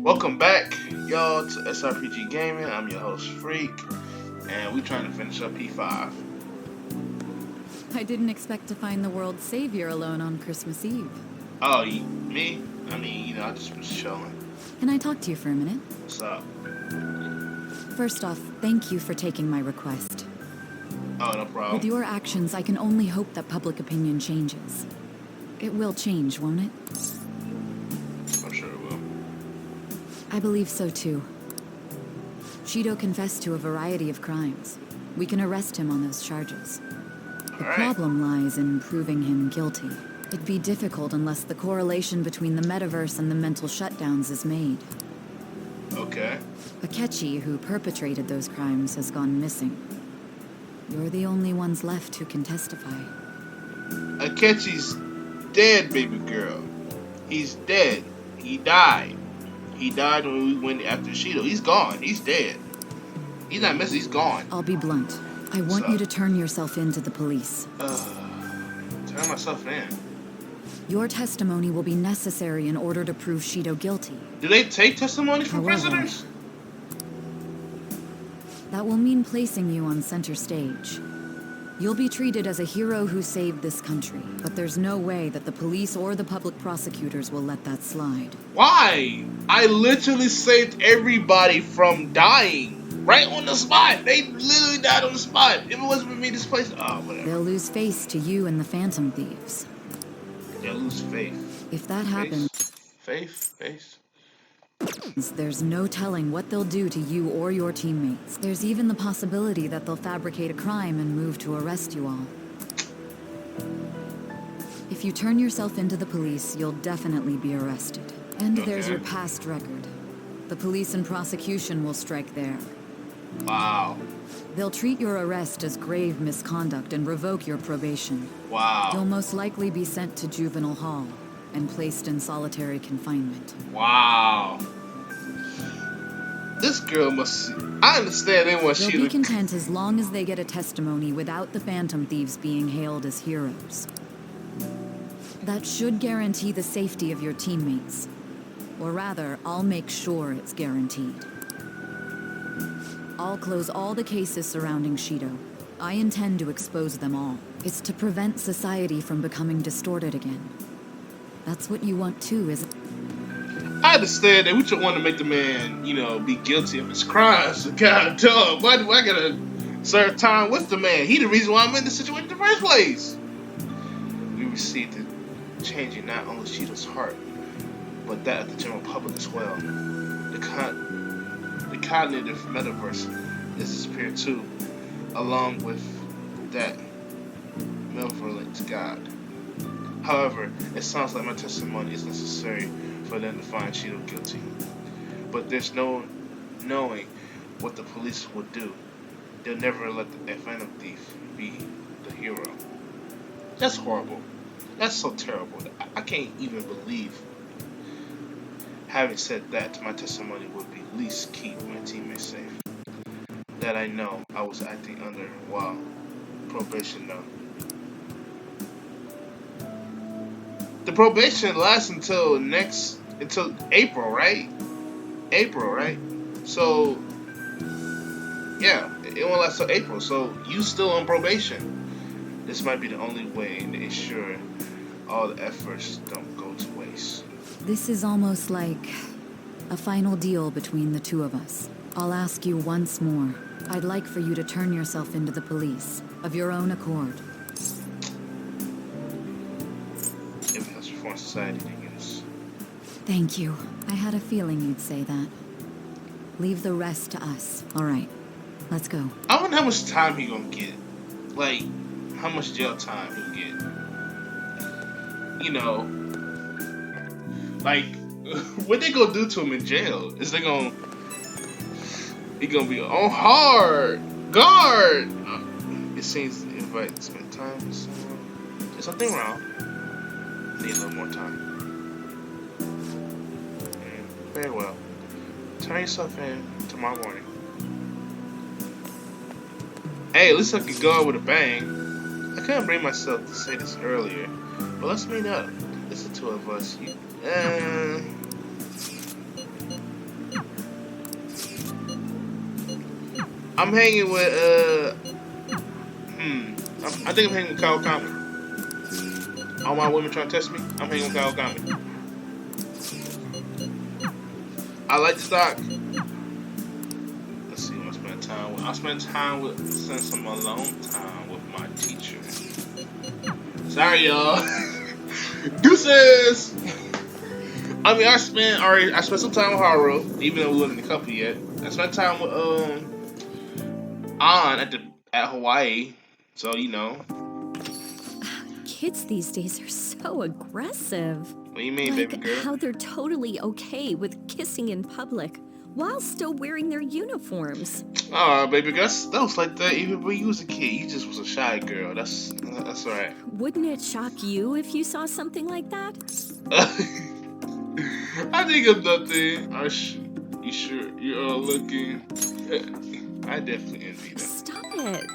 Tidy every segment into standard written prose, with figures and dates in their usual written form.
Welcome back, y'all, to SRPG Gaming. I'm your host, Freak, and we're trying to finish up P5. I didn't expect to find the world's savior alone on Christmas Eve. Oh, me? I just was chilling. Can I talk to you for a minute? What's up? First off, thank you for taking my request. Oh, no problem. With your actions, I can only hope that public opinion changes. It will change, won't it? I'm sure it will. I believe so too. Shido confessed to a variety of crimes. We can arrest him on those charges. The problem lies in proving him guilty. It'd be difficult unless the correlation between the metaverse and the mental shutdowns is made. Okay. Akechi, who perpetrated those crimes, has gone missing. You're the only ones left who can testify. Akechi's dead, baby girl. He's dead. He died. He died when we went after Shido. He's gone. He's dead. He's not missing. He's gone. I'll be blunt. I want you to turn yourself in to the police. Turn myself in? Your testimony will be necessary in order to prove Shido guilty. Do they take testimony from prisoners? That will mean placing you on center stage. You'll be treated as a hero who saved this country, but there's no way that the police or the public prosecutors will let that slide. Why? I literally saved everybody from dying. Right on the spot. They literally died on the spot. If it wasn't for me, this place... Oh, whatever. They'll lose face to you and the Phantom Thieves. They'll lose faith. If that happens... Faith? There's no telling what they'll do to you or your teammates. There's even the possibility that they'll fabricate a crime and move to arrest you all. If you turn yourself into the police, you'll definitely be arrested. And there's your past record. The police and prosecution will strike there. Wow. They'll treat your arrest as grave misconduct and revoke your probation. Wow. You'll most likely be sent to juvenile hall and placed in solitary confinement. Wow. This girl must... I understand they want They'll be content as long as they get a testimony without the Phantom Thieves being hailed as heroes. That should guarantee the safety of your teammates. Or rather, I'll make sure it's guaranteed. I'll close all the cases surrounding Shido. I intend to expose them all. It's to prevent society from becoming distorted again. That's what you want too, isn't it? I understand that we just want to make the man, be guilty of his crimes. God, dog, why do I gotta serve time with the man? He the reason why I'm in this situation in the first place. We received it, changing not only Shido's heart, but that of the general public as well. The cognitive metaverse has disappeared too, along with that malevolent God. However, it sounds like my testimony is necessary for them to find Shido guilty. But there's no knowing what the police would do. They'll never let a Phantom Thief be the hero. That's horrible. That's so terrible. I can't even believe. Having said that, my testimony would be at least keep my teammates safe. That I know I was acting under while probation though. The probation lasts until April, right? So, yeah, it won't last till April. So you still on probation. This might be the only way to ensure all the efforts don't go to waste. This is almost like a final deal between the two of us. I'll ask you once more. I'd like for you to turn yourself into the police, of your own accord. If that's for society to use. Thank you. I had a feeling you'd say that. Leave the rest to us. All right, let's go. I wonder how much time he gonna get. Like, how much jail time he'll get. Like, what they gonna do to him in jail? He gonna be on hard guard. It seems to invite to spend time with someone. There's something wrong. Need a little more time. Very well. Turn yourself in tomorrow morning. Hey, at least I could go out with a bang. I couldn't bring myself to say this earlier, but let's meet up. It's the two of us. I'm hanging with I think I'm hanging with Kawakami. All my women trying to test me. I'm hanging with Kawakami. I like the stock. Let's see who I spend time with. I spend time with since some alone time with my teacher. Sorry, y'all. Deuces. I mean, I spent some time with Haru, even though we wasn't in the couple yet. I spent time with An at Hawaii, so you know. Kids these days are so aggressive. What do you mean, like baby girl? How they're totally okay with kissing in public while still wearing their uniforms. Oh, baby girl, that was like that even when you was a kid. You just was a shy girl. That's alright. Wouldn't it shock you if you saw something like that? I think of nothing. You sure you're all looking? I definitely envy that. Stop it.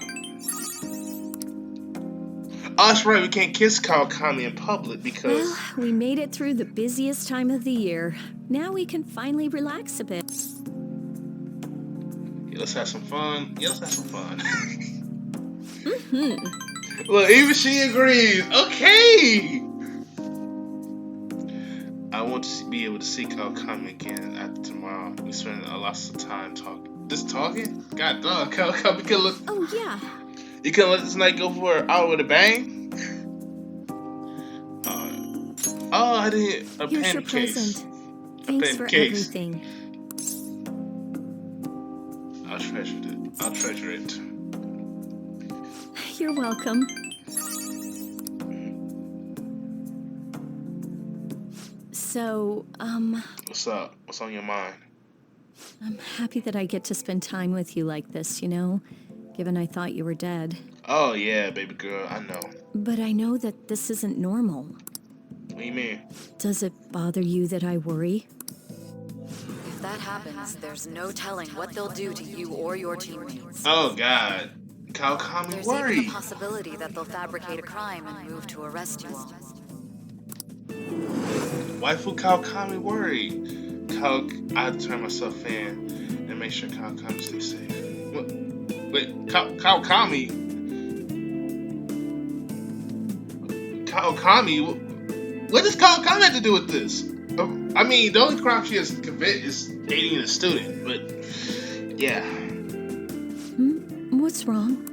Oh, that's right. We can't kiss Kawakami in public because. Well, we made it through the busiest time of the year. Now we can finally relax a bit. Yeah, let's have some fun. Look, even she agrees. Okay. I want to be able to see Kawakami again after tomorrow. We spend a lot of time talking. Just talking? God dog, Kawakami can look. Oh yeah. You couldn't let this night go for out with a bang? I didn't. Here's your present. Thanks for everything. I'll treasure it. You're welcome. So, What's up? What's on your mind? I'm happy that I get to spend time with you like this, you know, given I thought you were dead. Oh, yeah, baby girl, I know. But I know that this isn't normal. What do you mean? Does it bother you that I worry? If that happens, there's no telling what they'll do to you or your teammates. Oh, God. Kawakami There's worry. even a possibility that they'll fabricate a crime and move to arrest you all. Waifu Kawakami worry. I turn myself in and make sure Kawakami stays safe. What? Wait, Kawakami? What does Kawakami have to do with this? I mean, the only crime she has committed is dating a student, but yeah. What's wrong?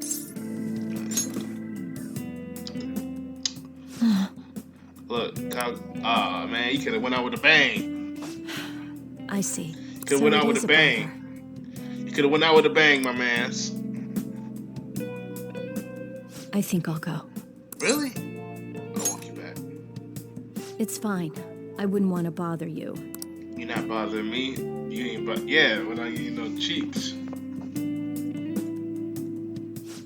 Look, man, you could have went out with a bang. I see. You could have went out with a bang. You could have went out with a bang, my mans. I think I'll go. Really? I'll walk you back. It's fine. I wouldn't want to bother you. You're not bothering me. You ain't when I give you no cheeks.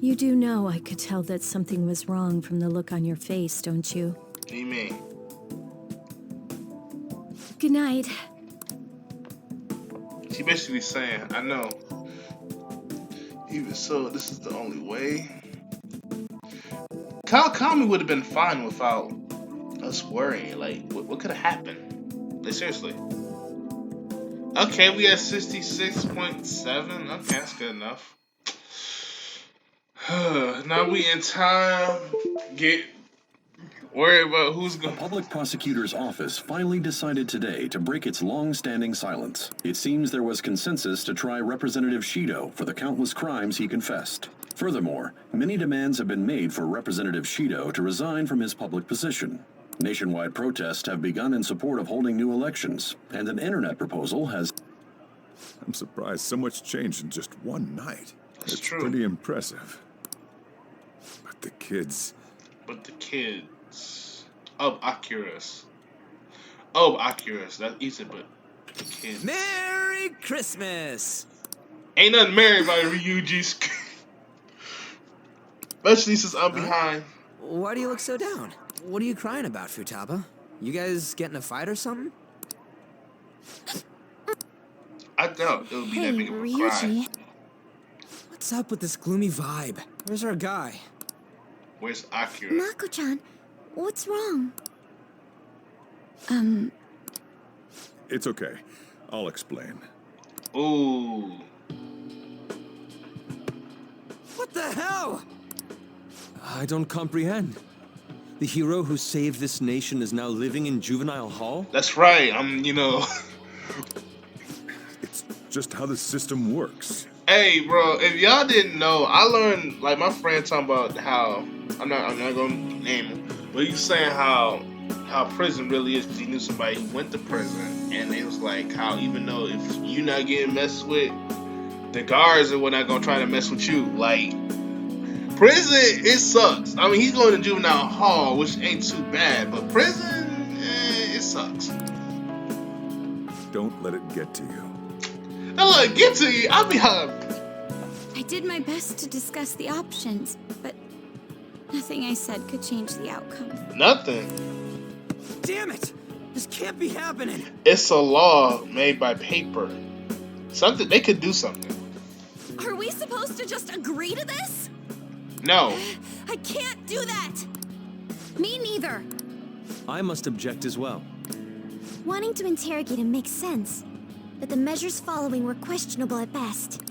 You do know I could tell that something was wrong from the look on your face, don't you? What do you mean? Good night. She basically saying, I know. Even so, this is the only way. Kawakami would have been fine without us worrying. Like, what could have happened? Like, seriously. Okay, we at 66.7. Okay, that's good enough. Now we in time. Get worried about who's going. The public prosecutor's office finally decided today to break its long-standing silence. It seems there was consensus to try Representative Shido for the countless crimes he confessed. Furthermore, many demands have been made for Representative Shido to resign from his public position. Nationwide protests have begun in support of holding new elections, and an internet proposal has... I'm surprised so much changed in just one night. That's true. Pretty impressive. But the kids of Oculus. That's easy, but the kids. Merry Christmas! Ain't nothing merry about Ryuji's. Especially since I'm behind. Why do you look so down? What are you crying about, Futaba? You guys get in a fight or something? I doubt it would be that big of a cry. What's up with this gloomy vibe? Where's our guy? Where's Akira? Mako-chan, what's wrong? It's okay. I'll explain. Ooh. What the hell? I don't comprehend. The hero who saved this nation is now living in juvenile hall? That's right. It's just how the system works. Hey, bro, if y'all didn't know, I learned, like, my friend talking about how, I'm not gonna name him, but he was saying how prison really is, because he knew somebody who went to prison, and it was like how even though if you not getting messed with, the guards are not gonna try to mess with you. Like, prison, it sucks. I mean, he's going to juvenile hall, which ain't too bad, but prison, it sucks. Don't let it get to you. Now look, get to you. I did my best to discuss the options, but nothing I said could change the outcome. Nothing. Damn it! This can't be happening! It's a law made by paper. Something, they could do something. Are we supposed to just agree to this? No. I can't do that! Me neither. I must object as well. Wanting to interrogate him makes sense, but the measures following were questionable at best.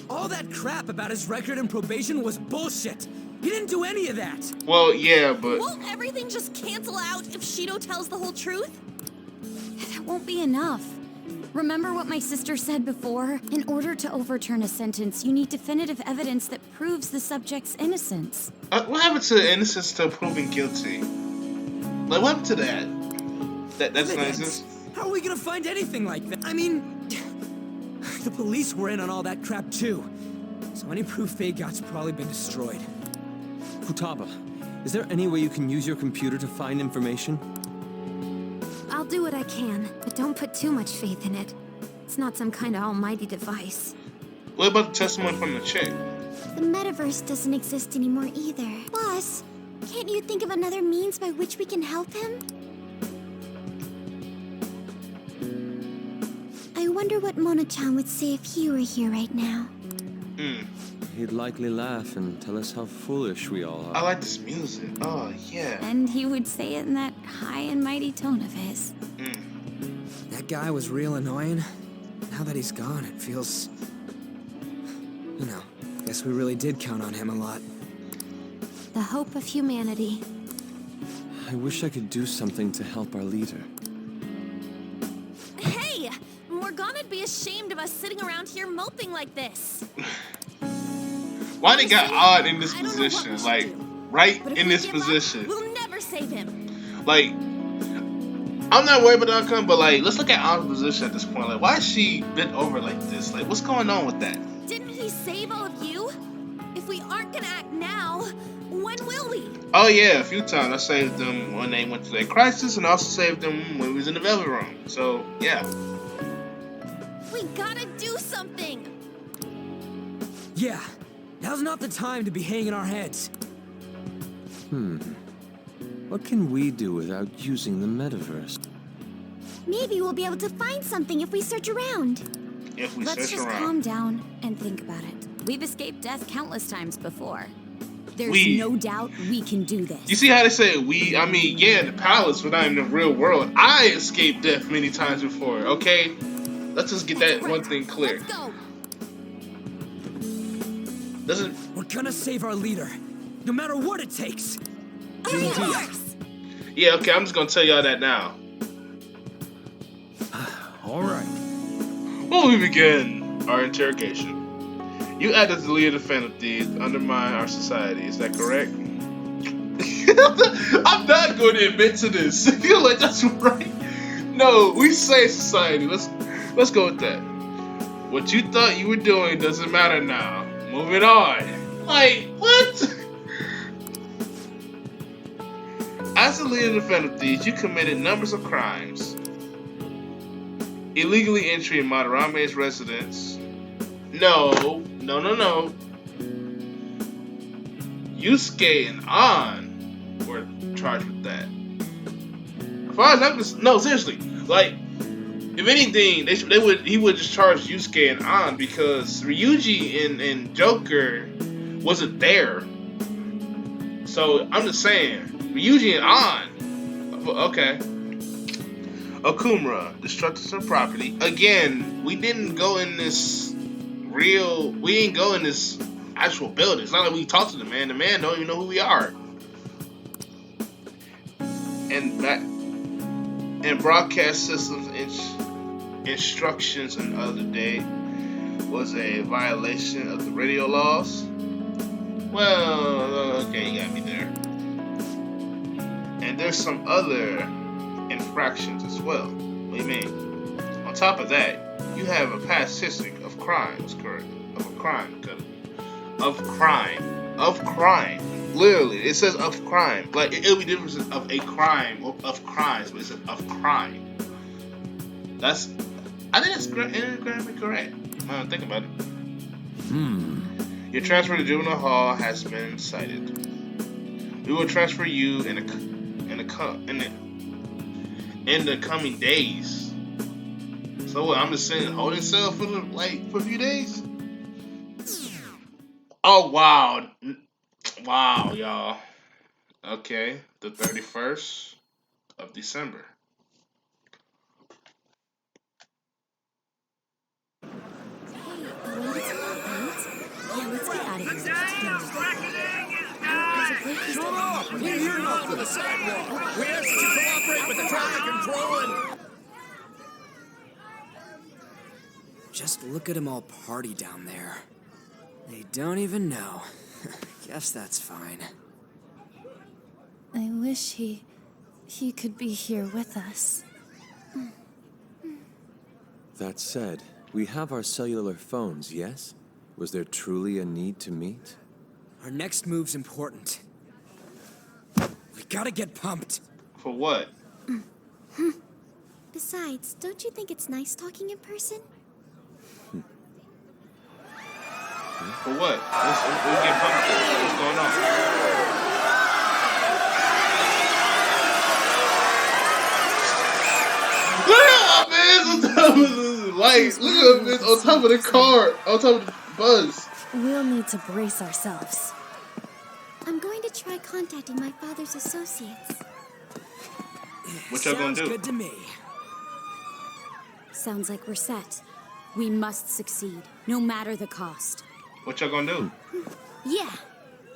All that crap about his record and probation was bullshit! He didn't do any of that! Well, yeah, but... Won't everything just cancel out if Shido tells the whole truth? That won't be enough. Remember what my sister said before? In order to overturn a sentence, you need definitive evidence that proves the subject's innocence. What happened to innocence to proving guilty? Like, what happened to that? That's not exist? How are we gonna find anything like that? I mean, the police were in on all that crap too. So any proof they got's probably been destroyed. Futaba, is there any way you can use your computer to find information? I'll do what I can, but don't put too much faith in it. It's not some kind of almighty device. What about the testimony from the chick? The metaverse doesn't exist anymore either. Plus, can't you think of another means by which we can help him? I wonder what Mona-chan would say if he were here right now. He'd likely laugh and tell us how foolish we all are. I like this music. Oh, yeah. And he would say it in that high and mighty tone of his. That guy was real annoying. Now that he's gone, it feels... You know, guess we really did count on him a lot. The hope of humanity. I wish I could do something to help our leader. Hey! Morgana'd be ashamed of us sitting around here moping like this. Why they got odd in this I don't know what position? we should Like, do. right But if in we this give up, position. we'll never save him. Like, I'm not worried about the outcome, but like, let's look at Anna's position at this point. Like, why is she bent over like this? Like, what's going on with that? Didn't he save all of you? If we aren't gonna act now, when will we? Oh yeah, a few times I saved them when they went through their crisis, and I also saved them when we was in the Velvet Room. So yeah. We gotta do something. Yeah, now's not the time to be hanging our heads. What can we do without using the metaverse? Maybe we'll be able to find something if we search around. If we Let's search just around. calm down and think about it. We've escaped death countless times before. There's We. no doubt we can do this. You see how they say we? I mean, yeah, the palace, but not in the real world. I escaped death many times before. Okay, let's just get that one thing clear. Let's go. Doesn't We're gonna save our leader, no matter what it takes. Of course. yeah? Okay, I'm just gonna tell y'all that now. All right. Well, we begin our interrogation. You act as the leader of the Phantom Thieves, undermine our society. Is that correct? I'm not going to admit to this. I feel like that's right. No, we say society. Let's go with that. What you thought you were doing doesn't matter now. Moving on. Like, what? As the leader of the Phantom Thieves, you committed numbers of crimes. Illegally entry in Madarame's residence. No. Yusuke and An were charged with that. As far as I'm concerned, no, seriously. Like, if anything, he would just charge Yusuke and An because Ryuji and Joker wasn't there. So I'm just saying, Ryuji and An. Okay. Okumura, destruction of property. Again, we didn't go in this actual building. It's not like we talk to the man. The man don't even know who we are. And broadcast systems instructions another day was a violation of the radio laws. Well, okay, you got me there. And there's some other infractions as well. What do you mean? On top of that, you have a past history of crimes, correct? Of crime. Literally, it says of crime. Like it'll be different of a crime or of crimes, but it says of crime. I think that's grammatically correct. Think about it. Your transfer to juvenile hall has been cited. We will transfer you in the coming days. So what? I'm just saying, holding cell for a few days. Oh wow, y'all. Okay, the 31st of December. We're here not for the sidewalk. We ask that you cooperate with the traffic control and... Just look at them all party down there. They don't even know. Guess that's fine. I wish he could be here with us. That said, we have our cellular phones, yes? Was there truly a need to meet? Our next move's important. We gotta get pumped. For what? Besides, don't you think it's nice talking in person? For what? Let's get pumped. What's going on? Look at my man's on top of the lights. Look at my man's on top of the car. On top of the bus. We'll need to brace ourselves. I'm going to try contacting my father's associates. What y'all gonna do? Sounds good to me. Sounds like we're set. We must succeed, no matter the cost. What y'all gonna do? Yeah.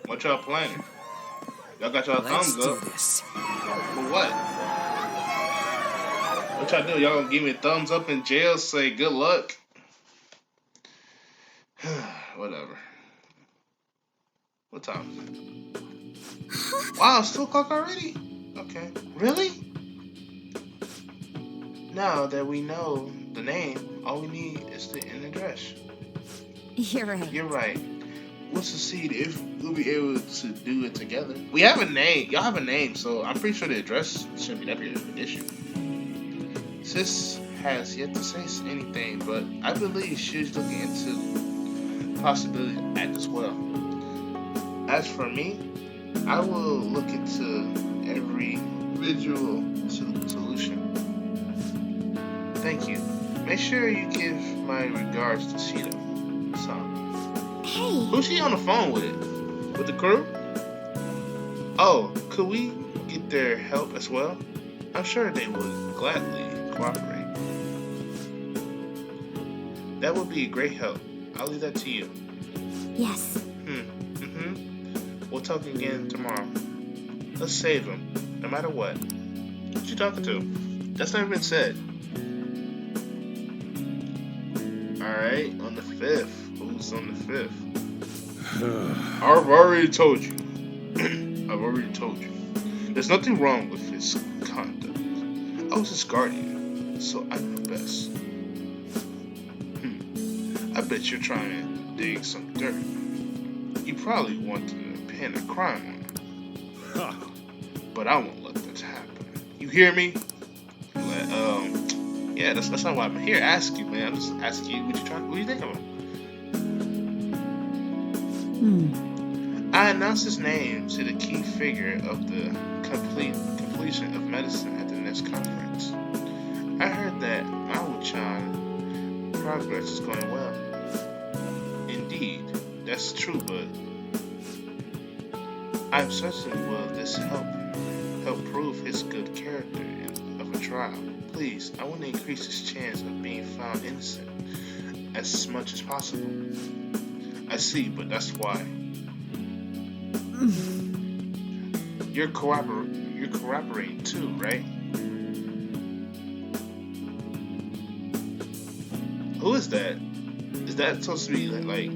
What y'all planning? Y'all got y'all thumbs up. This. For what? What y'all do? Y'all gonna give me a thumbs up in jail? Say good luck? Whatever. What time is it? Wow, it's 2 o'clock already? Okay. Really? Now that we know the name, all we need is the address. You're right. You're right. We'll succeed if we'll be able to do it together. We have a name. Y'all have a name, so I'm pretty sure the address shouldn't be that big of an issue. Sis has yet to say anything, but I believe she's looking into the possibility of act as well. As for me, I will look into every individual solution. Thank you. Make sure you give my regards to Cheetah. Hey. Who's she on the phone with? With the crew? Oh, could we get their help as well? I'm sure they would gladly cooperate. That would be a great help. I'll leave that to you. Yes. We'll talk again tomorrow. Let's save him, no matter what. What you talking to? That's never been said. Alright, on the 5th. Who's on the 5th? I've already told you. There's nothing wrong with his conduct. I was his guardian, so I know best. I bet you're trying to dig some dirt. You probably want to pin a crime on him. But I won't let that happen. You hear me? Yeah, that's not why I'm here. Ask you, man. I'm just asking you what you think of him. I announced his name to the key figure of the completion of medicine at the next conference. I heard that Mao-chan progress is going well. Indeed, that's true, but I'm certain will this help prove his good character of a trial. Please, I want to increase his chance of being found innocent as much as possible. I I see, but that's why. You're cooperating too, right? Who is that? Is that supposed to be like?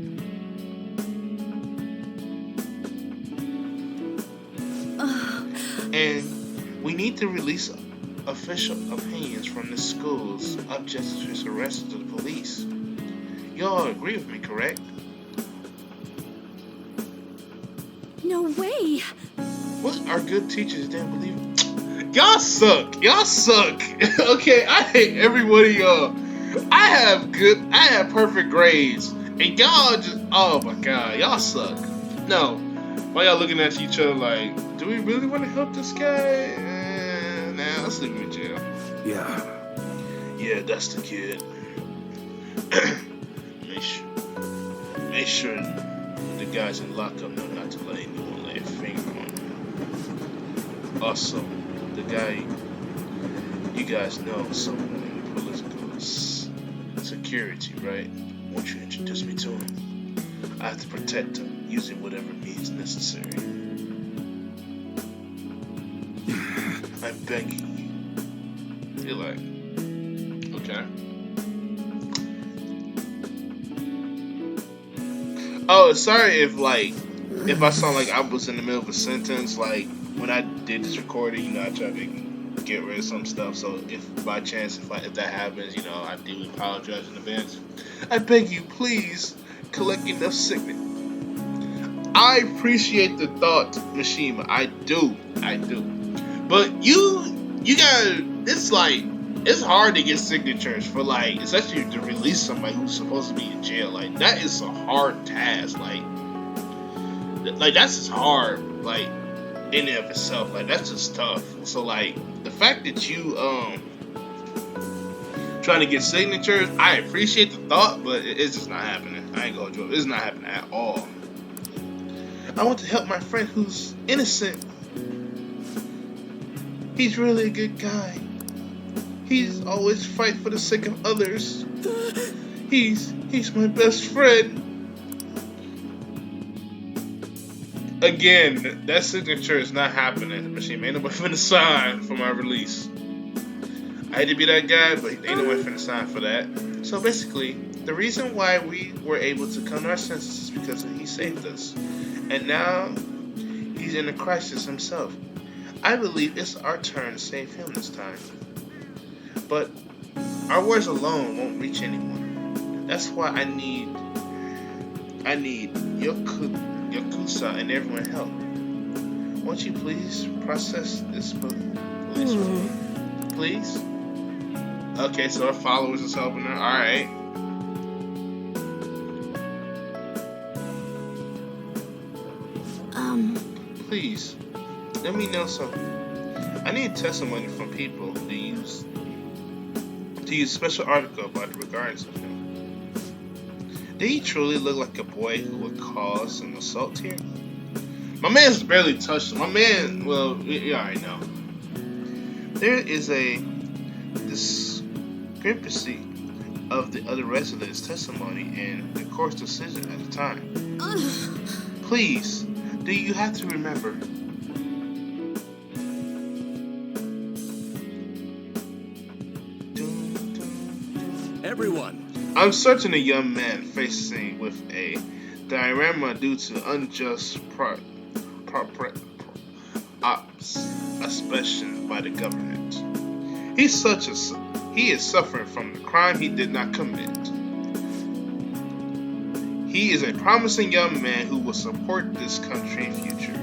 And we need to release official opinions from the schools objecting to his arrest to the police. You all agree with me, correct? No way! What? Our good teachers didn't believe it? Y'all suck. Y'all suck. Okay, I hate every one of y'all. I have perfect grades. And y'all just, oh my god, y'all suck. No. Why y'all looking at each other like, do we really want to help this guy? Nah, let's leave him in jail. Yeah, that's the kid. Make sure the guys in lockup know not to let anyone lay a finger on him. Also, the guy, you guys know someone in political security, right? Won't you introduce me to him? I have to protect him using whatever means necessary. I'm begging you. You're like, okay. Oh, sorry if I sound like I was in the middle of a sentence. Like when I did this recording, you know, I tried to get rid of some stuff. So if by chance, if that happens, you know, I do apologize in advance. I beg you, please collect enough signatures. I appreciate the thought, Mishima. I do. But you gotta. It's hard to get signatures for especially to release somebody who's supposed to be in jail. Like that is a hard task. Like that's just hard. Like in and of itself. Like that's just tough. So the fact that you trying to get signatures, I appreciate the thought, but it's just not happening. I ain't gonna joke. It's not happening at all. I want to help my friend who's innocent. He's really a good guy. He's always fight for the sake of others. He's my best friend. Again, that signature is not happening. Machine ain't nobody finna sign for my release. I hate to be that guy, but ain't nobody finna sign for that. So basically, the reason why we were able to come to our senses is because he saved us. And now, he's in a crisis himself. I believe it's our turn to save him this time. But our words alone won't reach anyone. That's why I need Yakuza and everyone help. Won't you please process this police report? Please? Okay, so our followers is helping her. Alright. Please, let me know something. I need testimony from people to use special article about the regards of him. Did he truly look like a boy who would cause an assault here? My man's barely touched him. My man, well, you already know. There is a discrepancy of the other residents' testimony and the court's decision at the time. Please, do you have to remember? Everyone. I'm certain a young man facing with a dilemma due to unjust oppression by the government. He is suffering from the crime he did not commit. He is a promising young man who will support this country in future.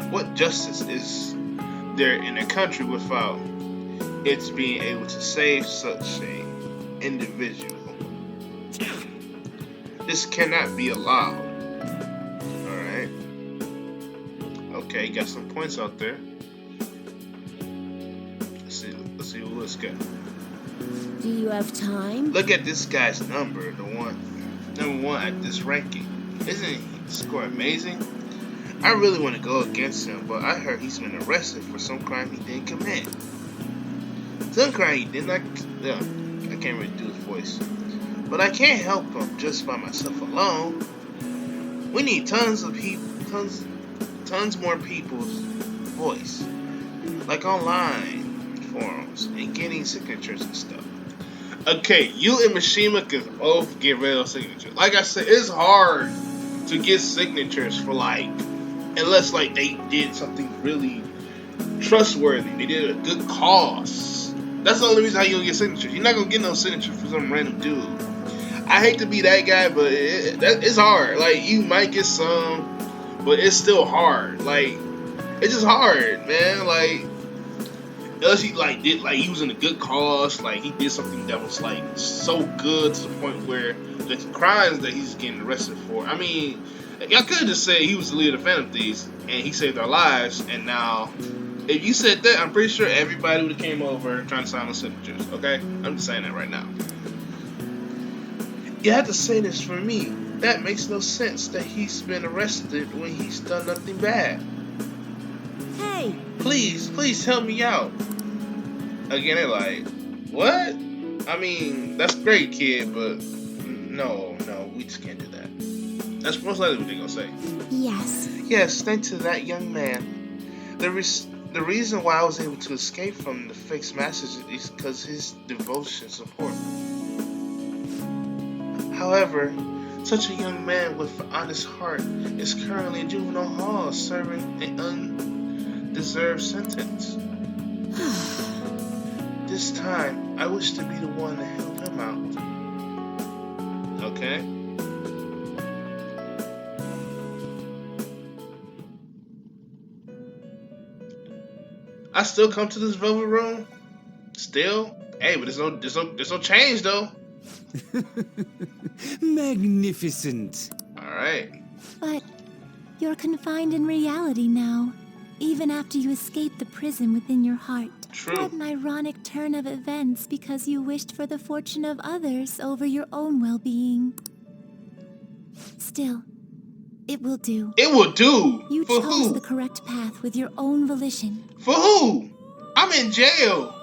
What justice is there in a country without its being able to save such a individual? This cannot be allowed. Alright. Okay, got some points out there. Let's see what this guy. Do you have time? Look at this guy's number one at this ranking. Isn't he score amazing? I really want to go against him, but I heard he's been arrested for some crime he didn't commit. Some crime he did not. I can't really do his voice. but I can't help them just by myself alone. We need tons more people's voice, like online forums and getting signatures and stuff. Okay, you and Mishima can both get rid of signatures. Like I said, it's hard to get signatures for unless they did something really trustworthy. They did a good cause. That's the only reason how you'll get signatures. You're not gonna get no signature for some random dude. I hate to be that guy, but it's hard. You might get some, but it's still hard. It's just hard, man. Unless he he was in a good cause, he did something that was so good to the point where the crimes that he's getting arrested for. I mean, y'all could just say he was the leader of the Phantom Thieves and he saved our lives, and now if you said that, I'm pretty sure everybody would have came over trying to sign the signatures. Okay, I'm just saying that right now. You have to say this for me. That makes no sense that he's been arrested when he's done nothing bad. Hey! Please help me out. Again, they're what? I mean, that's great, kid, but no, we just can't do that. That's most likely what they're gonna say. Yes, thanks to that young man. The reason why I was able to escape from the fixed message is because his devotion and support. However, such a young man with an honest heart is currently in juvenile hall serving an undeserved sentence. This time, I wish to be the one to help him out. Okay? I still come to this velvet room? Still? Hey, but there's no change though. Magnificent. Alright. But you're confined in reality now, even after you escaped the prison within your heart. True. What an ironic turn of events because you wished for the fortune of others over your own well-being. Still, it will do. It will do? You For chose who? the correct path with your own volition. For who? I'm in jail.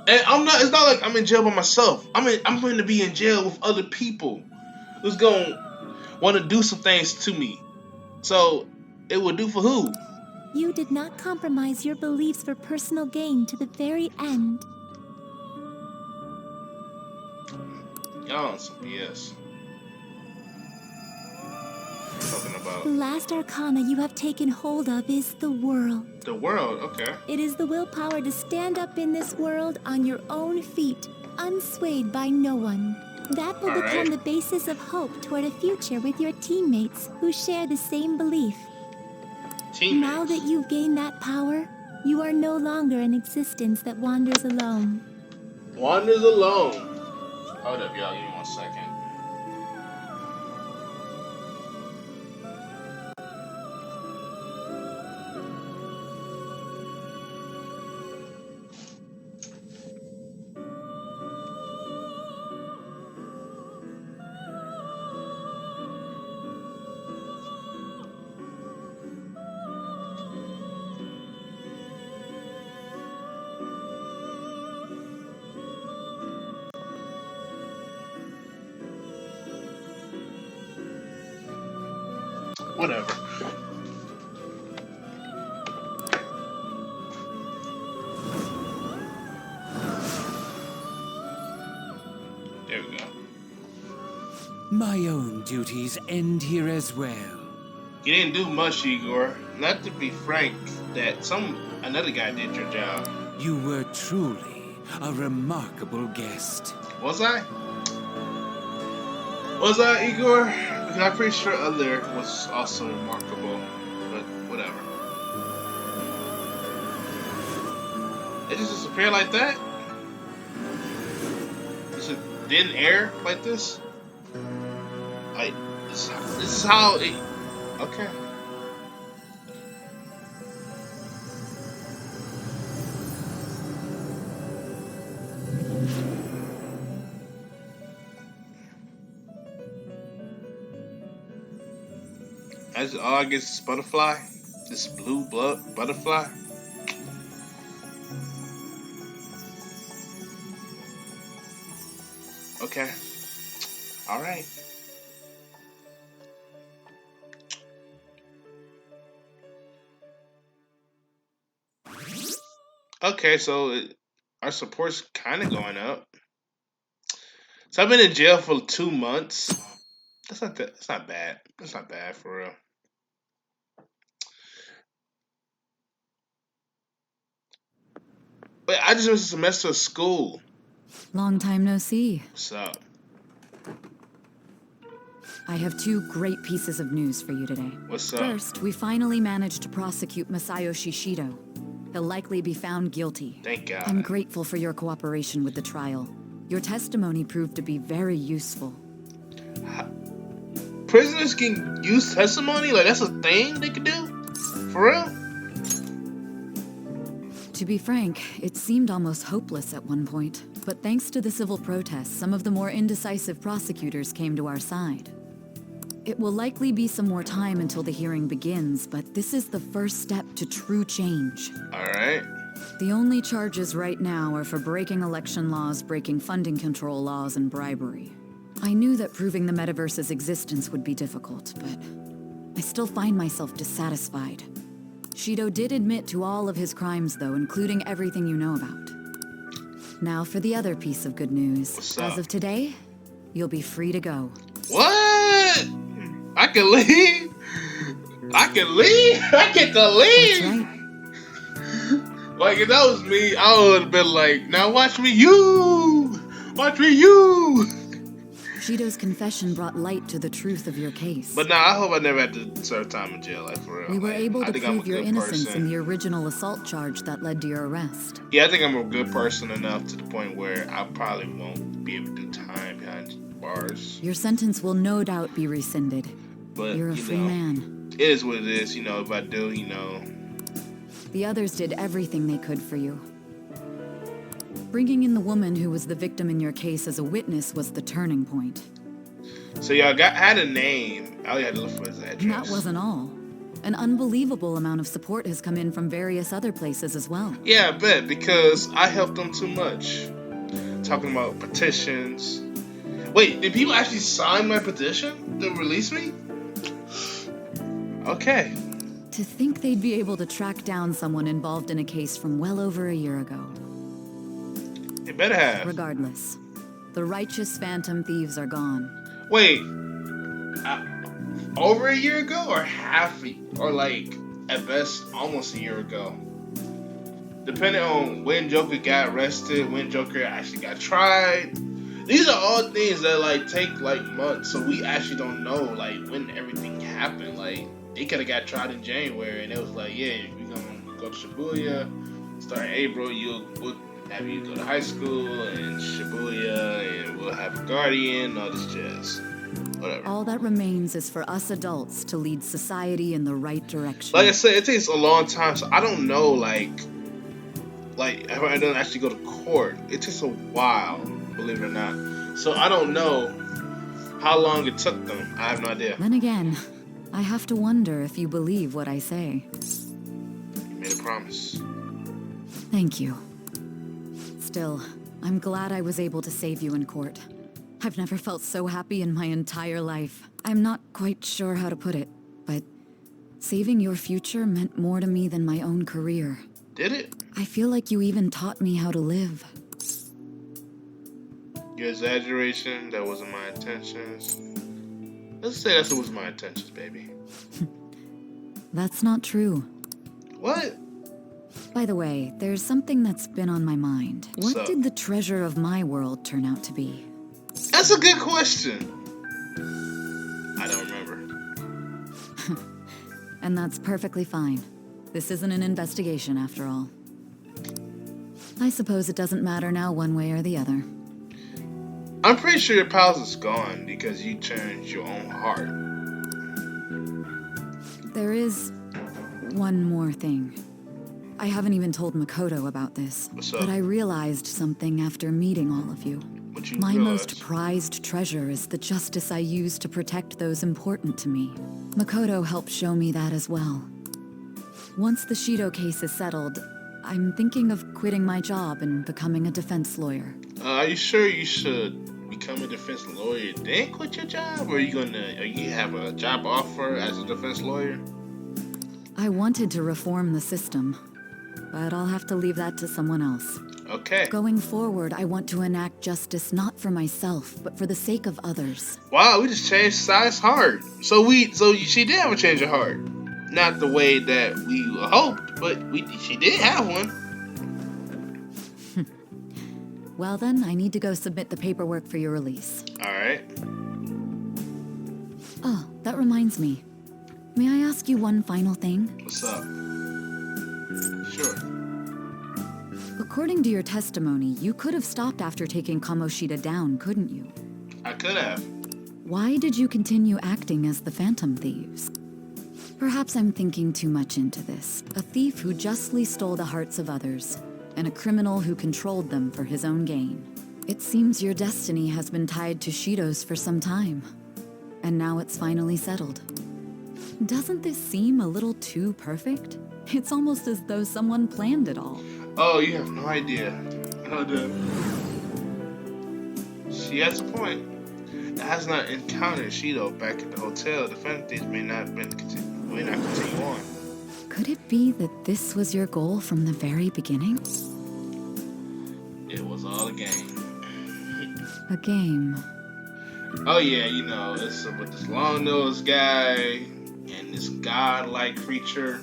And it's not like I'm in jail by myself. I'm going to be in jail with other people who's going to want to do some things to me. So, it will do for who? You did not compromise your beliefs for personal gain to the very end. Y'all on some BS. Talking about The last arcana you have taken hold of is the world. the world. Okay. It is the willpower to stand up in this world on your own feet, unswayed by no one. That will All become right. the basis of hope toward a future with your teammates who share the same belief. Teammates. Now that you've gained that power, you are no longer an existence that wanders alone. Wanders alone. Hold up, y'all. Give me 1 second. Whatever. There we go. My own duties end here as well. You didn't do much, Igor. Not to be frank, that another guy did your job. You were truly a remarkable guest. Was I? Was I, Igor? Because I'm pretty sure other was also remarkable, but whatever. It just disappeared like that? It didn't air like this? This is how it... Okay. I guess this butterfly, this blue butterfly. Okay. All right. Okay, so our support's kind of going up. So I've been in jail for 2 months. That's not that. That's not bad. That's not bad for real. Wait, I just missed a semester of school. Long time no see. What's up? I have 2 great pieces of news for you today. What's up? First, we finally managed to prosecute Masayoshi Shido. He'll likely be found guilty. Thank God. I'm grateful for your cooperation with the trial. Your testimony proved to be very useful. Prisoners can use testimony? Like, that's a thing they can do? For real? To be frank, it seemed almost hopeless at one point. But thanks to the civil protests, some of the more indecisive prosecutors came to our side. It will likely be some more time until the hearing begins, but this is the first step to true change. Alright. The only charges right now are for breaking election laws, breaking funding control laws, and bribery. I knew that proving the metaverse's existence would be difficult, but I still find myself dissatisfied. Shido did admit to all of his crimes, though, including everything you know about. Now for the other piece of good news. What's up? As of today, you'll be free to go. What? I can leave? I can leave? I get to leave? That's right. Like, if that was me, I would have been like, now watch me, you! Watch me, you! Shido's confession brought light to the truth of your case. But nah, I hope I never had to serve time in jail, like, for real. We were Like, able I to think I'm a prove your good innocence person. in the original assault charge that led to your arrest. Yeah, I think I'm a good person enough to the point where I probably won't be able to do time behind bars. Your sentence will no doubt be rescinded. But, You're a you free know, man. it is what it is, you know, if I do, you know. The others did everything they could for you. Bringing in the woman who was the victim in your case as a witness was the turning point. So y'all had a name. I only had to look for his address. And that wasn't all. An unbelievable amount of support has come in from various other places as well. Yeah, I bet, because I helped them too much. Talking about petitions. Wait, did people actually sign my petition to release me? Okay. To think they'd be able to track down someone involved in a case from well over a year ago. They better have. Regardless, the righteous phantom thieves are gone. Wait, over a year ago or or like at best almost a year ago? Depending on when Joker got arrested, when Joker actually got tried. These are all things that like take like months, so we actually don't know like when everything happened. Like he could have got tried in January, and it was like, yeah, we're gonna go to Shibuya, start in April. We'll have you go to high school in Shibuya, and we'll have a guardian, all this jazz. Whatever. All that remains is for us adults to lead society in the right direction. Like I said, it takes a long time, so I don't know, like if I don't actually go to court, it takes a while, believe it or not. So I don't know how long it took them. I have no idea. Then again, I have to wonder if you believe what I say. You made a promise. Thank you. Still, I'm glad I was able to save you in court. I've never felt so happy in my entire life. I'm not quite sure how to put it, but saving your future meant more to me than my own career. Did it? I feel like you even taught me how to live. Your exaggeration, that wasn't my intentions. Let's say that was my intentions, baby. That's not true. What? By the way, there's something that's been on my mind. What's What up? did the treasure of my world turn out to be? That's a good question. I don't remember. And that's perfectly fine. This isn't an investigation, after all. I suppose it doesn't matter now one way or the other. I'm pretty sure your palace is gone because you changed your own heart. There is one more thing. I haven't even told Makoto about this, What's up? but I realized something after meeting all of you. What you My realize? most prized treasure is the justice I use to protect those important to me. Makoto helped show me that as well. Once the Shido case is settled, I'm thinking of quitting my job and becoming a defense lawyer. Are you sure you should be become a defense lawyer, then quit your job, or are you have a job offer as a defense lawyer? I wanted to reform the system, but I'll have to leave that to someone else. Okay. Going forward, I want to enact justice not for myself, but for the sake of others. Wow, we just changed Sai's heart. So she did have a change of heart. Not the way that we hoped, but she did have one. Well then, I need to go submit the paperwork for your release. Alright. Oh, that reminds me. May I ask you one final thing? What's up? Sure. According to your testimony, you could have stopped after taking Kamoshida down, couldn't you? I could have. Why did you continue acting as the Phantom Thieves? Perhaps I'm thinking too much into this. A thief who justly stole the hearts of others, and a criminal who controlled them for his own gain. It seems your destiny has been tied to Shido's for some time, and now it's finally settled. Doesn't this seem a little too perfect? It's almost as though someone planned it all. Oh, you have no idea. She has a point. It has not encountered Shido back at the hotel. The Phantom Thieves may not continue on. Could it be that this was your goal from the very beginning? It was all a game. A game. Oh yeah, it's with this long-nosed guy and this god-like creature.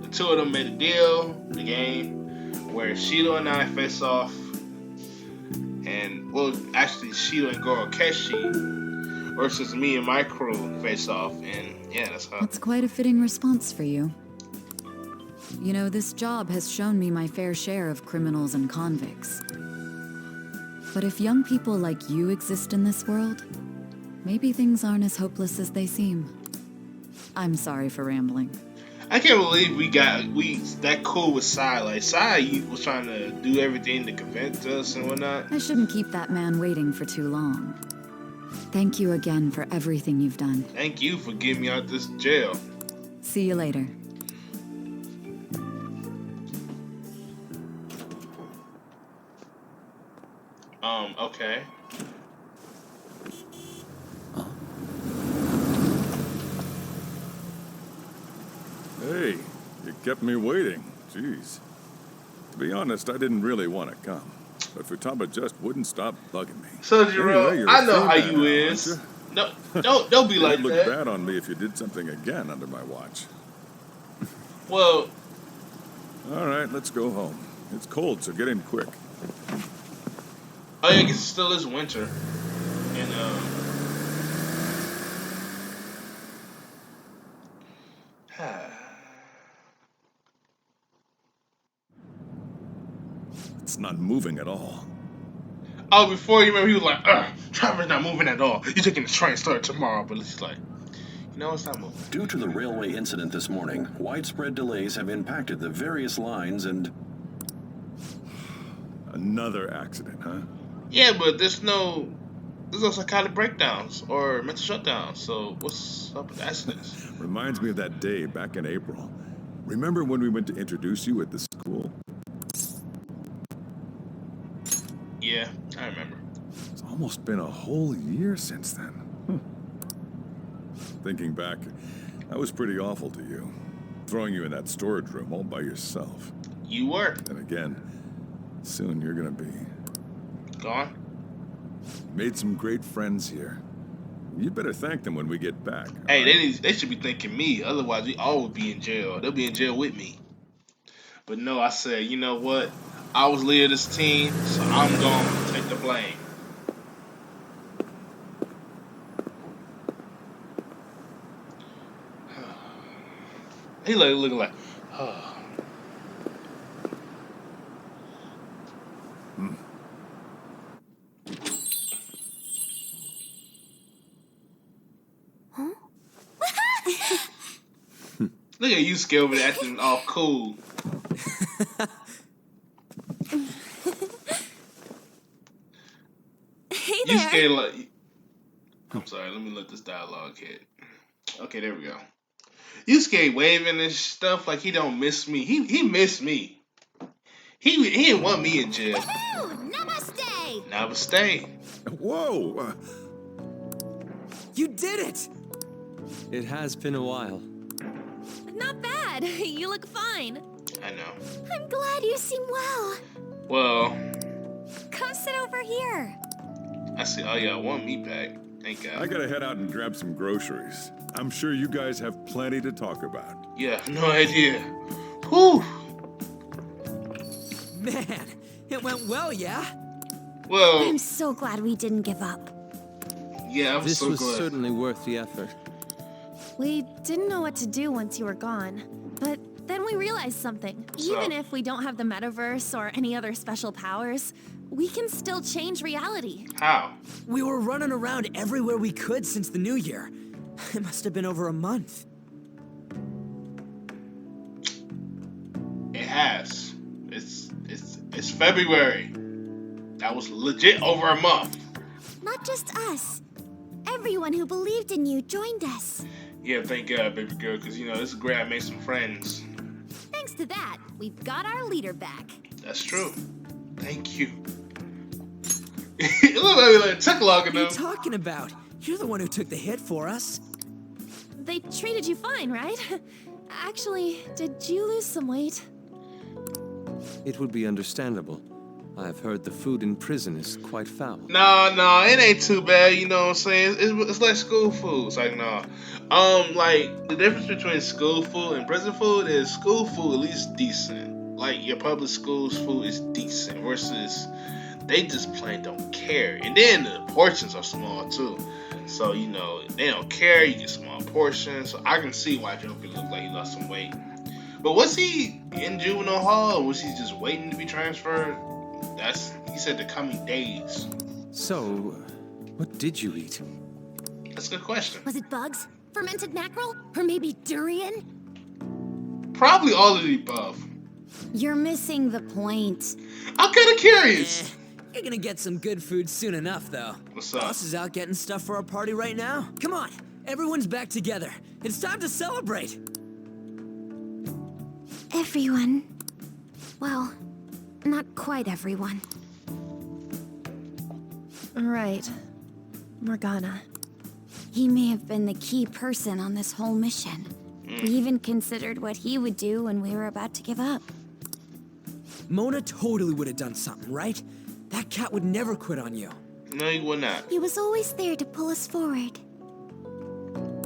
The two of them made a deal, the game, where Shido and I face off. And, well, actually, Shido and Goro Keshi versus me and my crew face off. And, yeah, that's how. That's quite a fitting response for you. You know, this job has shown me my fair share of criminals and convicts. But if young people like you exist in this world, maybe things aren't as hopeless as they seem. I'm sorry for rambling. I can't believe we that cool with Sai. Like, Sai was trying to do everything to convince us and whatnot. I shouldn't keep that man waiting for too long. Thank you again for everything you've done. Thank you for getting me out of this jail. See you later. Okay. Hey, you kept me waiting. Jeez. To be honest, I didn't really want to come, but Futaba just wouldn't stop bugging me. Sojiro, anyway, I know how man, you is. No, don't be like It'd look that. bad on me if you did something again under my watch. Well, all right, let's go home. It's cold, so get in quick. Oh yeah, I guess it still is winter, and It's not moving at all. Oh, before you remember, he was like, "Traver's not moving at all. You're taking the train start tomorrow." But it's like, it's not moving. Due to the railway incident this morning, widespread delays have impacted the various lines and... Another accident, huh? Yeah, but there's no psychotic breakdowns or mental shutdowns. So what's up with accidents? Reminds me of that day back in April. Remember when we went to introduce you at the school? Yeah, I remember. It's almost been a whole year since then. Thinking back, I was pretty awful to you. Throwing you in that storage room all by yourself. You were. And again, soon you're gonna be... Gone? Made some great friends here. You better thank them when we get back. Hey, they should be thanking me. Otherwise, we all would be in jail. They'll be in jail with me. But no, I said, you know what? I was leader of this team, so I'm going to take the blame. He looking like, Look at you, over there acting all cool. Hey You there. scared like... I'm sorry, let me let this dialogue hit. Okay, there we go. You scared waving and stuff like he don't miss me. He missed me. He didn't want me in jail. Namaste! Namaste. Whoa! You did it! It has been a while. Not bad. You look fine. I know. I'm glad you seem well. Well, Come sit over here. I see. Oh, yeah, one meat bag. Thank God. I gotta head out and grab some groceries. I'm sure you guys have plenty to talk about. Yeah, no idea. Whew. Man, it went well, yeah? Well, I'm so glad we didn't give up. yeah, I'm This so was glad. certainly worth the effort. We didn't know what to do once you were gone, but then we realized something. Even if we don't have the metaverse or any other special powers, we can still change reality. How? We were running around everywhere we could since the new year. It must have been over a month. It has. It's February. That was legit over a month. Not just us. Everyone who believed in you joined us. Yeah, thank God, baby girl, because, you know, this is great. I made some friends. Thanks to that, we've got our leader back. That's true. Thank you. It looked like it took long What are you enough. talking about? You're the one who took the hit for us. They treated you fine, right? Actually, did you lose some weight? It would be understandable. I've heard the food in prison is quite foul. No, it ain't too bad. You know what I'm saying? It's like school food. It's like, no. Like, the difference between school food and prison food is school food at least decent. Like, your public school's food is decent versus they just plain don't care. And then the portions are small, too. So, you know, they don't care. You get small portions. So I can see why Joker looked like he lost some weight. But was he in juvenile hall, or was he just waiting to be transferred? He said the coming days. So, what did you eat? That's a good question. Was it bugs? Fermented mackerel? Or maybe durian? Probably all of the above. You're missing the point. I'm kind of curious. You're gonna get some good food soon enough, though. What's up? Boss is out getting stuff for our party right now. Come on, everyone's back together. It's time to celebrate. Everyone. Well, not quite everyone. Right. Morgana. He may have been the key person on this whole mission. We even considered what he would do when we were about to give up. Mona totally would have done something, right? That cat would never quit on you. No, he would not. He was always there to pull us forward.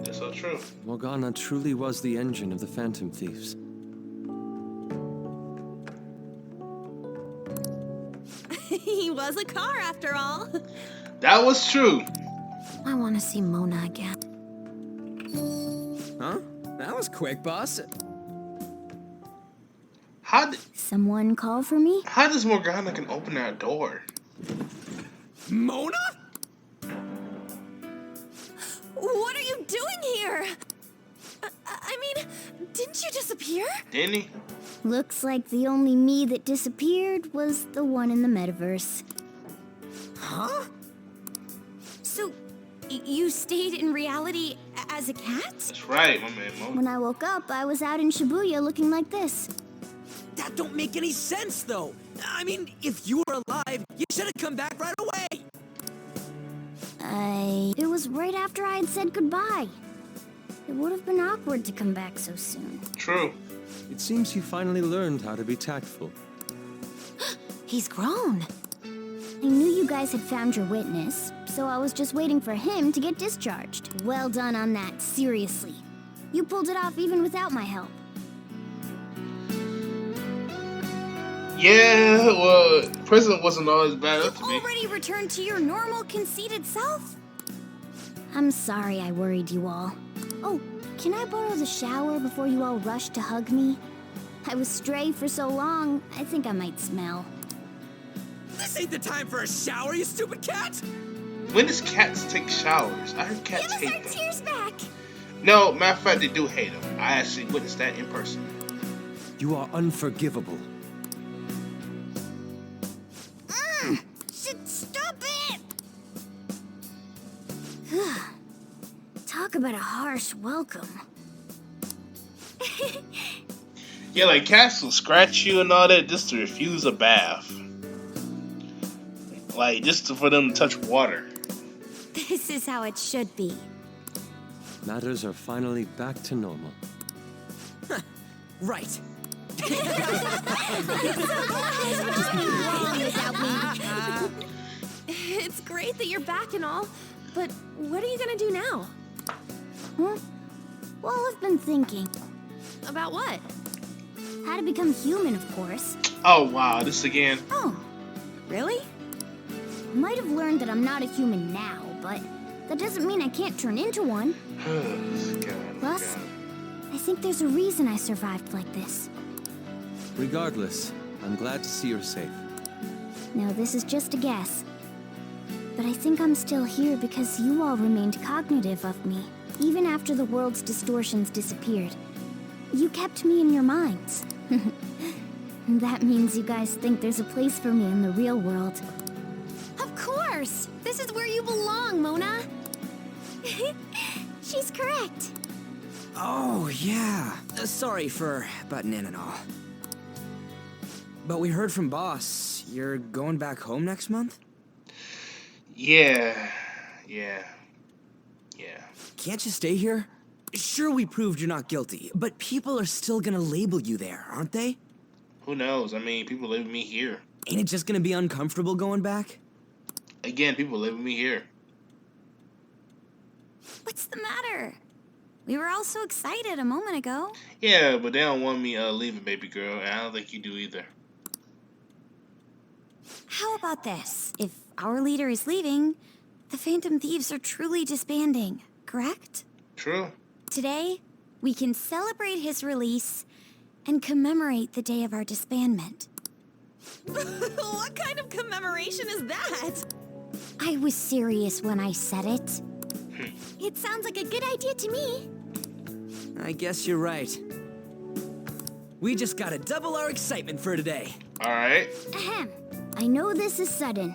That's so true. Morgana truly was the engine of the Phantom Thieves. He was a car after all. That was true. I want to see Mona again. Huh? That was quick, boss. Someone call for me? How does Morgana can open that door? Mona? What are you doing here? I mean, didn't you disappear? Didn't he? Looks like the only me that disappeared was the one in the metaverse. Huh? So, you stayed in reality as a cat? That's right, my man Mo. When I woke up, I was out in Shibuya looking like this. That don't make any sense, though. I mean, if you were alive, you should have come back right away. It was right after I had said goodbye. It would have been awkward to come back so soon. True. It seems you finally learned how to be tactful. He's grown. I knew you guys had found your witness, so I was just waiting for him to get discharged. Well done on that, seriously. You pulled it off even without my help. Yeah, well, prison wasn't always bad up to me. Already returned to your normal, conceited self? I'm sorry I worried you all. Oh, can I borrow the shower before you all rush to hug me? I was stray for so long, I think I might smell. This ain't the time for a shower, you stupid cat! When does cats take showers? I heard cats Give us hate our them. tears back! No, matter of fact, they do hate them. I actually witnessed that in person. You are unforgivable. Stop it! Talk about a harsh welcome. Yeah, like cats will scratch you and all that just to refuse a bath. Like, for them to touch water. This is how it should be. Matters are finally back to normal. Right. It's great that you're back and all, but what are you gonna do now? Huh? Well, I've been thinking. About what? How to become human, of course. Oh, wow, this again. Oh, Really? I might have learned that I'm not a human now, but that doesn't mean I can't turn into one. Plus, I think there's a reason I survived like this. Regardless, I'm glad to see you're safe. Now, this is just a guess. But I think I'm still here because you all remained cognitive of me, even after the world's distortions disappeared. You kept me in your minds. That means you guys think there's a place for me in the real world. Of course! This is where you belong, Mona! She's correct. Oh, yeah. Sorry for butting in and all. But we heard from Boss. You're going back home next month? Yeah. Can't you stay here? Sure, we proved you're not guilty, but people are still gonna label you there, aren't they? Who knows? I mean, people live with me here. Ain't it just gonna be uncomfortable going back? Again, people live with me here. What's the matter? We were all so excited a moment ago. Yeah, but they don't want me leaving, baby girl, and I don't think you do either. How about this? If our leader is leaving, the Phantom Thieves are truly disbanding, correct? True. Today, we can celebrate his release and commemorate the day of our disbandment. What kind of commemoration is that? I was serious when I said it. It sounds like a good idea to me. I guess you're right. We just gotta double our excitement for today. Alright. Ahem. I know this is sudden,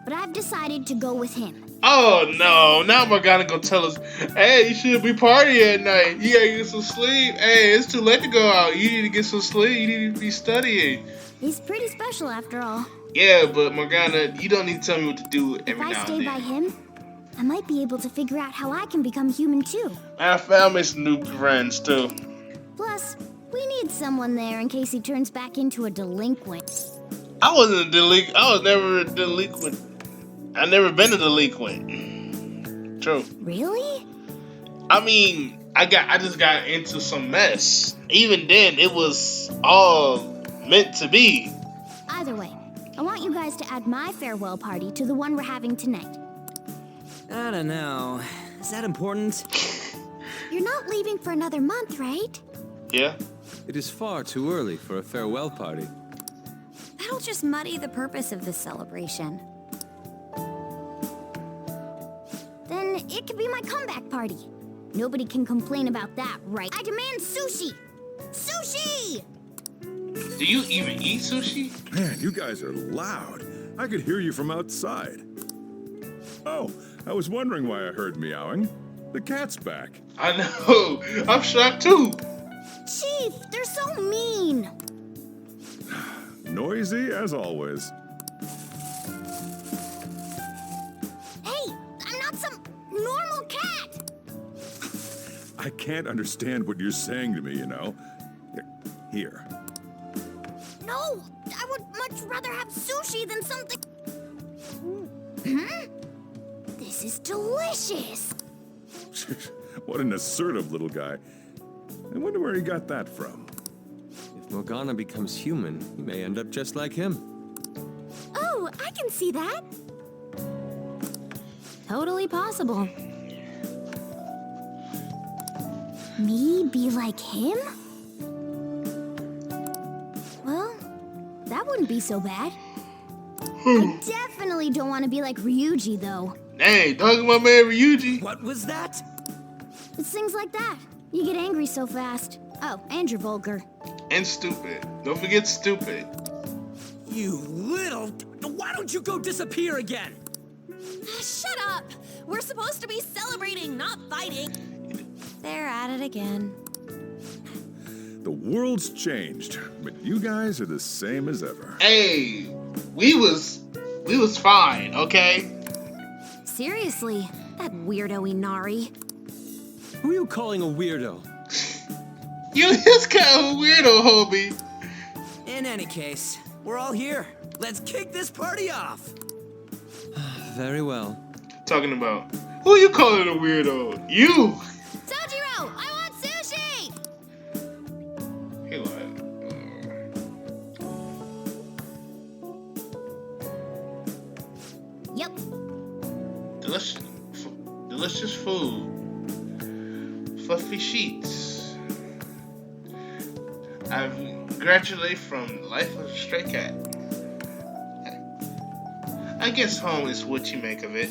but I've decided to go with him. Oh no, now Morgana gonna tell us, hey, you should be partying at night. You gotta get some sleep. Hey, it's too late to go out. You need to get some sleep. You need to be studying. He's pretty special after all. Yeah, but Morgana, you don't need to tell me what to do every If I now stay and by then. him, I might be able to figure out how I can become human too. I found me some new friends too. Plus, we need someone there in case he turns back into a delinquent. I wasn't a delinquent. I was never a delinquent. I never been a delinquent. True. Really? I mean, I just got into some mess. Even then, it was all meant to be. Either way, I want you guys to add my farewell party to the one we're having tonight. I don't know. Is that important? You're not leaving for another month, right? Yeah. It is far too early for a farewell party. That'll just muddy the purpose of this celebration. Then it could be my comeback party. Nobody can complain about that, right? I demand sushi! Sushi! Do you even eat sushi? Man, you guys are loud. I could hear you from outside. Oh, I was wondering why I heard meowing. The cat's back. I know. I'm shocked too. Chief, they're so mean! Noisy as always. Hey, I'm not some normal cat! I can't understand what you're saying to me, you know. Here. No, I would much rather have sushi than something... This is delicious! What an assertive little guy. I wonder where he got that from. If Morgana becomes human, he may end up just like him. Oh, I can see that. Totally possible. Me be like him? Well, that wouldn't be so bad. I definitely don't want to be like Ryuji, though. Dang, talking about man Ryuji. What was that? It's things like that. You get angry so fast. Oh, and you're vulgar. And stupid. Don't forget stupid. You little... Why don't you go disappear again? Shut up! We're supposed to be celebrating, not fighting. They're at it again. The world's changed, but you guys are the same as ever. Hey, we was We was fine, okay? Seriously, that weirdo Inari. Who are you calling a weirdo? You is kind of a weirdo, Hobie. In any case, we're all here. Let's kick this party off. Very well. Talking about, who you calling a weirdo? You! Sojiro, I want sushi! He lied. Yep. Delicious food. Fluffy sheets. I've graduated from the life of a stray cat. I guess home is what you make of it.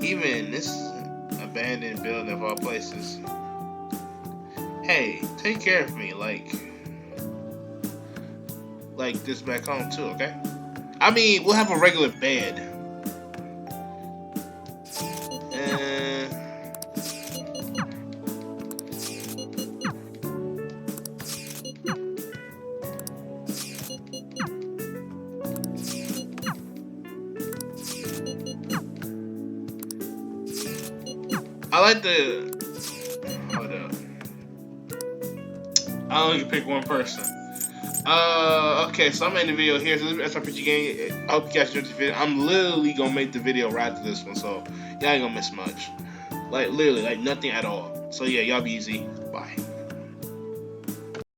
Even in this abandoned building of all places. Hey, take care of me like this back home too, okay? I mean, we'll have a regular bed. I like the. Hold up. I only can pick one person. Okay, so I'm in the video here. So this is SRPG game. I hope you guys enjoyed the video. I'm literally gonna make the video right after this one, so y'all ain't gonna miss much. Like literally, like nothing at all. So yeah, y'all be easy. Bye.